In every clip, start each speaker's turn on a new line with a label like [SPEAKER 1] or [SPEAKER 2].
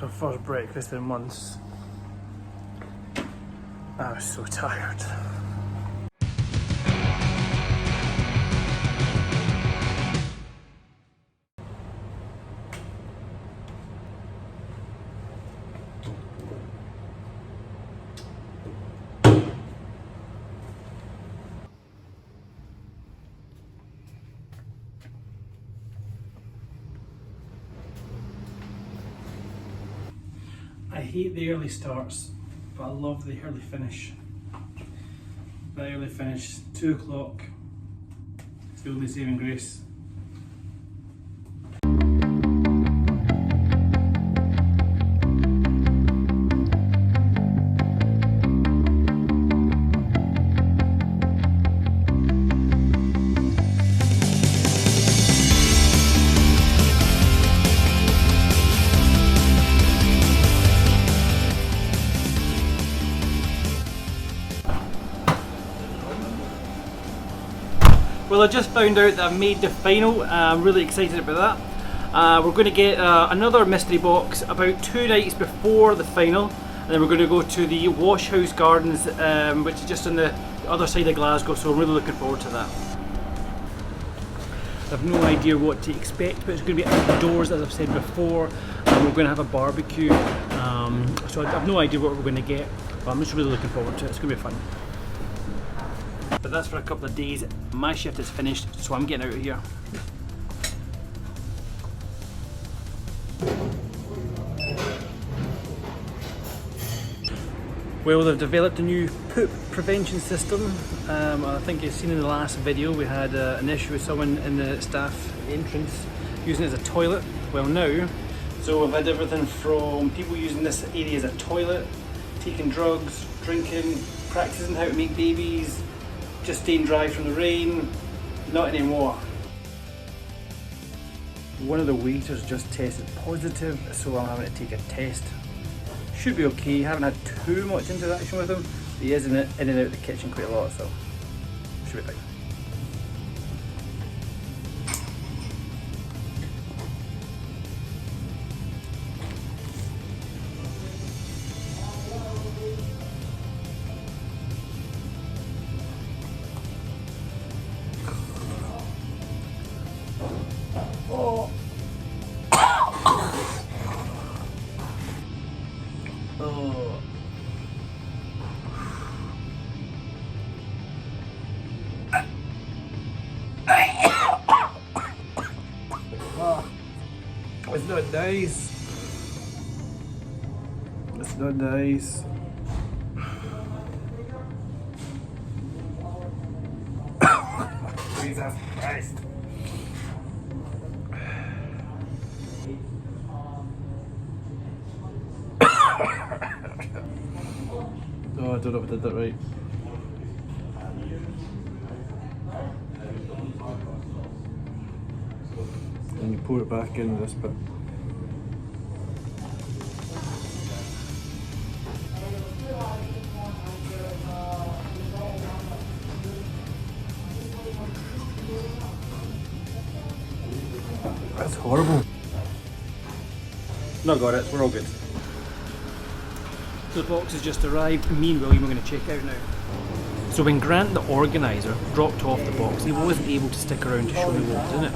[SPEAKER 1] So first breakfast in months. I was so tired. I hate the early starts, but I love the early finish. The early finish, 2 o'clock, it's the only saving grace. Well, I just found out that I've made the final. I'm really excited about that. We're going to get another mystery box about 2 nights before the final, and then we're going to go to the Wash House Gardens, which is just on the other side of Glasgow, so I'm really looking forward to that. I have no idea what to expect, but it's going to be outdoors, as I've said before, and we're going to have a barbecue, so I have no idea what we're going to get, but I'm just really looking forward to it. It's going to be fun. But that's for a couple of days. My shift is finished, so I'm getting out of here. Well, they've developed a new poop prevention system. I think you've seen in the last video we had an issue with someone in the staff entrance using it as a toilet. Well, now, so we've had everything from people using this area as a toilet, taking drugs, drinking, practicing how to make babies, just staying dry from the rain. Not anymore. One of the waiters just tested positive, so I'm having to take a test. Should be okay, haven't had too much interaction with him. He is in and out of the kitchen quite a lot, so should be fine. Oh. Oh. It's not nice. It's not nice. Jesus Christ. Oh, I don't know if I did that right. And you pour it back in this bit. That's horrible. No, got it, we're all good. The box has just arrived. Me and William are going to check out now. So when Grant, the organiser, dropped off the box, he wasn't able to stick around to show me what was in it.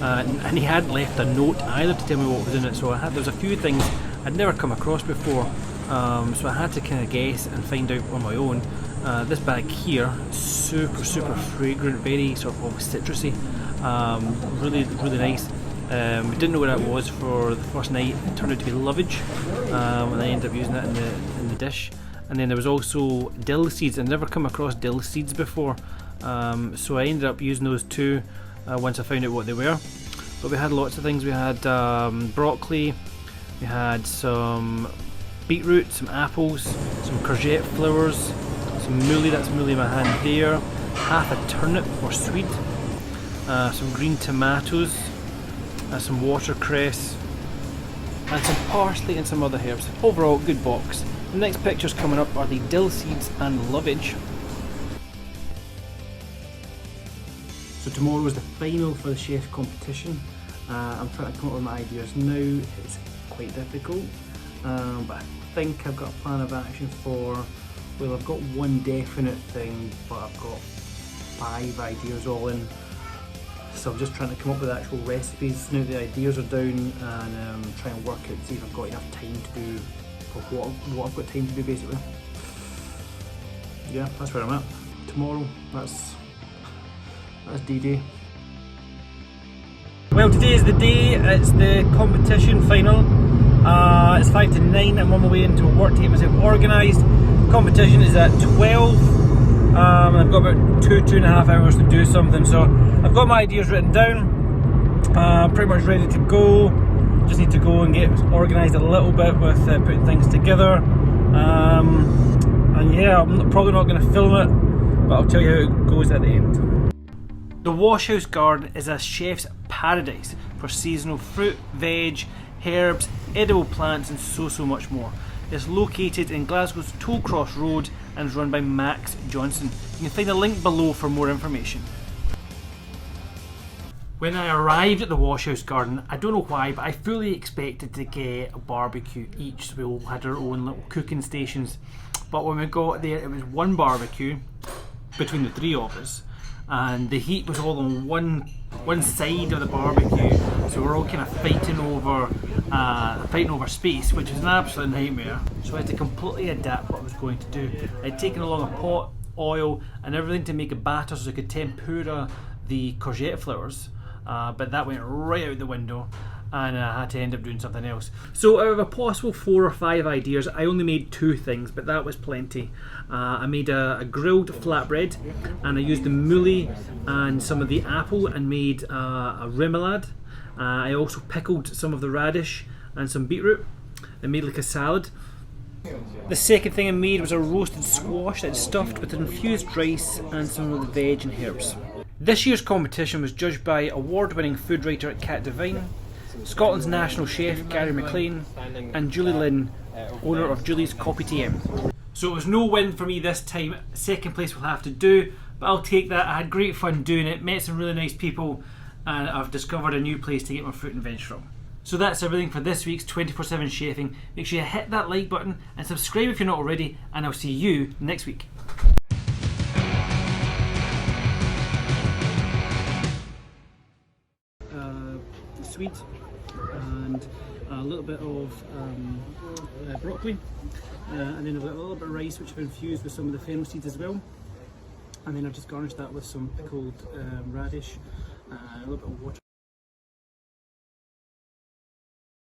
[SPEAKER 1] And he hadn't left a note either to tell me what was in it, so there was a few things I'd never come across before, so I had to kind of guess and find out on my own. This bag here, super fragrant, very sort of citrusy, really nice. We didn't know what that was for the first night. It turned out to be lovage, and I ended up using it in the dish. And then there was also dill seeds. I'd never come across dill seeds before, so I ended up using those too once I found out what they were. But we had lots of things. We had broccoli, we had some beetroot, some apples, some courgette flowers, some mouli, that's mouli in my hand there, half a turnip or swede, some green tomatoes, some watercress, and some parsley and some other herbs. Overall, good box. The next pictures coming up are the dill seeds and lovage. So tomorrow is the final for the chef competition. I'm trying to come up with my ideas now. It's quite difficult. but I think I've got a plan of action for, well, I've got one definite thing, but I've got 5 ideas all in. So I'm just trying to come up with actual recipes now the ideas are down, and try and work out, see if I've got enough time to do, or what I've got time to do basically. Yeah, that's where I'm at. Tomorrow, that's D-Day. Well, today is the day, it's the competition final. It's 5 to 9, I'm on my way into work to get myself organised. Competition is at 12. I've got about 2.5 hours to do something, so I've got my ideas written down, pretty much ready to go. Just need to go and get organised a little bit with putting things together. And yeah, I'm probably not going to film it, but I'll tell you how it goes at the end. The Washhouse Garden is a chef's paradise for seasonal fruit, veg, herbs, edible plants and so much more. It's located in Glasgow's Tollcross Road and is run by Max Johnson. You can find a link below for more information. When I arrived at the Washhouse Garden, I don't know why, but I fully expected to get a barbecue each, so we all had our own little cooking stations. But when we got there, it was one barbecue between the 3 of us, and the heat was all on one side of the barbecue, so we're all kind of fighting over space, which was an absolute nightmare. So I had to completely adapt what I was going to do. I'd taken along a pot, oil and everything to make a batter so I could tempura the courgette flowers, but that went right out the window and I had to end up doing something else. So out of a possible 4 or 5 ideas, I only made 2 things, but that was plenty. I made a grilled flatbread, and I used the mouli and some of the apple and made a remoulade. I also pickled some of the radish and some beetroot and made like a salad. The second thing I made was a roasted squash that's stuffed with infused rice and some of the veg and herbs. This year's competition was judged by award-winning food writer Kat Devine, Scotland's national chef Gary McLean, and Julie Lynn, owner of Julie's Coffee TM. So it was no win for me this time. Second place will have to do, but I'll take that. I had great fun doing it, met some really nice people, and I've discovered a new place to get my fruit and veg from. So that's everything for this week's 24/7 Chefing. Make sure you hit that like button and subscribe if you're not already, and I'll see you next week. Sweet and a little bit of broccoli, and then I've got a little bit of rice which I've infused with some of the fennel seeds as well, and then I've just garnished that with some pickled radish, a little bit of water.